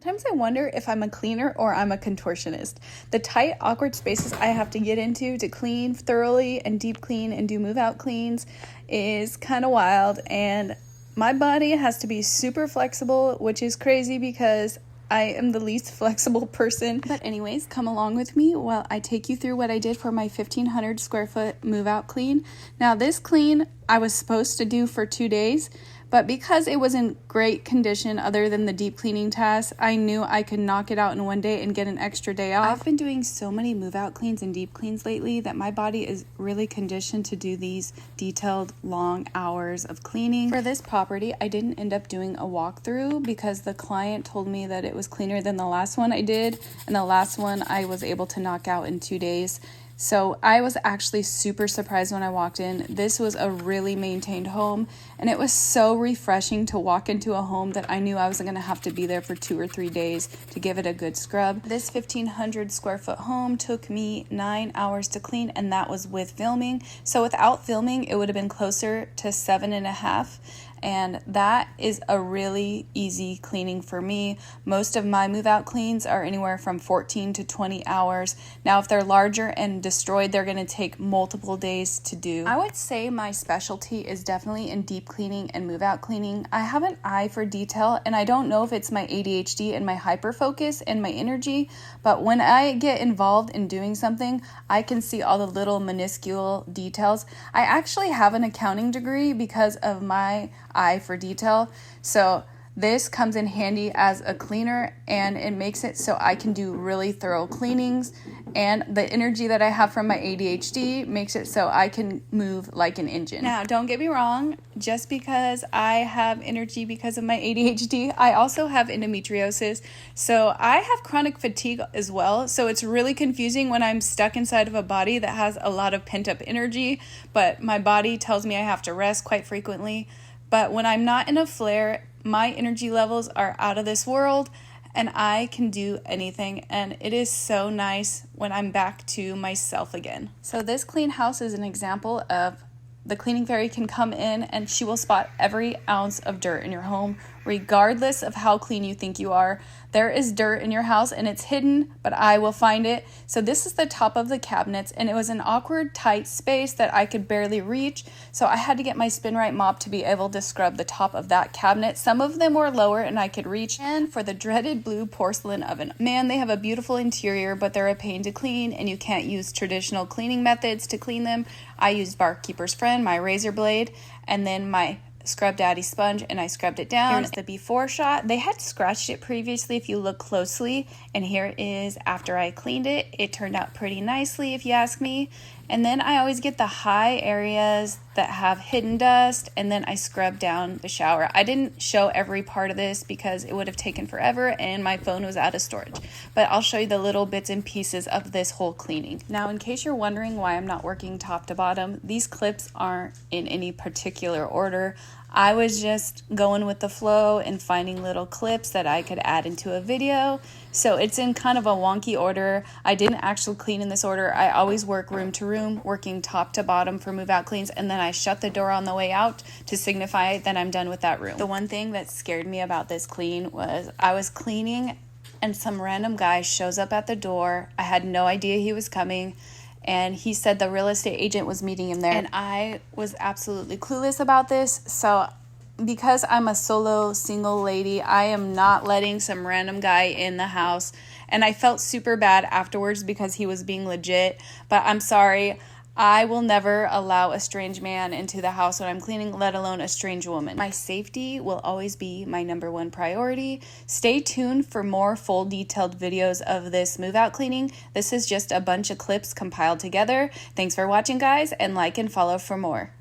Sometimes I wonder if I'm a cleaner or I'm a contortionist. The tight, awkward spaces I have to get into to clean thoroughly and deep clean and do move out cleans is kind of wild, and my body has to be super flexible, which is crazy because I am the least flexible person. But anyways, come along with me while I take you through what I did for my 1,500 square foot move out clean. Now this clean I was supposed to do for 2 days, but because it was in great condition other than the deep cleaning task, I knew I could knock it out in 1 day and get an extra day off. I've been doing so many move out cleans and deep cleans lately that my body is really conditioned to do these detailed long hours of cleaning. For this property, I didn't end up doing a walkthrough because the client told me that it was cleaner than the last one I did, and the last one I was able to knock out in 2 days. So I was actually super surprised when I walked in. This was a really maintained home, and it was so refreshing to walk into a home that I knew I wasn't gonna have to be there for 2 or 3 days to give it a good scrub. This 1,500 square foot home took me 9 hours to clean, and that was with filming. So without filming, it would have been closer to 7.5. And that is a really easy cleaning for me. Most of my move out cleans are anywhere from 14 to 20 hours. Now, if they're larger and destroyed, they're gonna take multiple days to do. I would say my specialty is definitely in deep cleaning and move out cleaning. I have an eye for detail, and I don't know if it's my ADHD and my hyper focus and my energy, but when I get involved in doing something, I can see all the little minuscule details. I actually have an accounting degree because of my eye for detail, so this comes in handy as a cleaner, and it makes it so I can do really thorough cleanings, and the energy that I have from my ADHD makes it so I can move like an engine. Now, don't get me wrong, just because I have energy because of my ADHD, I also have endometriosis, so I have chronic fatigue as well, so it's really confusing when I'm stuck inside of a body that has a lot of pent-up energy, but my body tells me I have to rest quite frequently. But when I'm not in a flare, my energy levels are out of this world and I can do anything. And it is so nice when I'm back to myself again. So this clean house is an example of the cleaning fairy can come in and she will spot every ounce of dirt in your home, regardless of how clean you think you are. There is dirt in your house and it's hidden, but I will find it. So this is the top of the cabinets, and it was an awkward, tight space that I could barely reach. So I had to get my spin right mop to be able to scrub the top of that cabinet. Some of them were lower and I could reach. And for the dreaded blue porcelain oven, man, they have a beautiful interior, but they're a pain to clean and you can't use traditional cleaning methods to clean them. I used Barkeeper's Friend, my razor blade, and then my Scrub Daddy sponge, and I scrubbed it down. Here's the before shot. They had scratched it previously if you look closely, and here it is after I cleaned it. It turned out pretty nicely if you ask me. And then I always get the high areas that have hidden dust, and then I scrub down the shower. I didn't show every part of this because it would have taken forever and my phone was out of storage, but I'll show you the little bits and pieces of this whole cleaning. Now, in case you're wondering why I'm not working top to bottom, these clips aren't in any particular order. I was just going with the flow and finding little clips that I could add into a video. So it's in kind of a wonky order. I didn't actually clean in this order. I always work room to room, working top to bottom for move out cleans, and then I shut the door on the way out to signify that I'm done with that room. The one thing that scared me about this clean was I was cleaning and some random guy shows up at the door. I had no idea he was coming, and he said the real estate agent was meeting him there, and I was absolutely clueless about this. So because I'm a solo single lady, I am not letting some random guy in the house, and I felt super bad afterwards because he was being legit, but I'm sorry. I will never allow a strange man into the house when I'm cleaning, let alone a strange woman. My safety will always be my #1 priority. Stay tuned for more full detailed videos of this move out cleaning. This is just a bunch of clips compiled together. Thanks for watching, guys, and like and follow for more.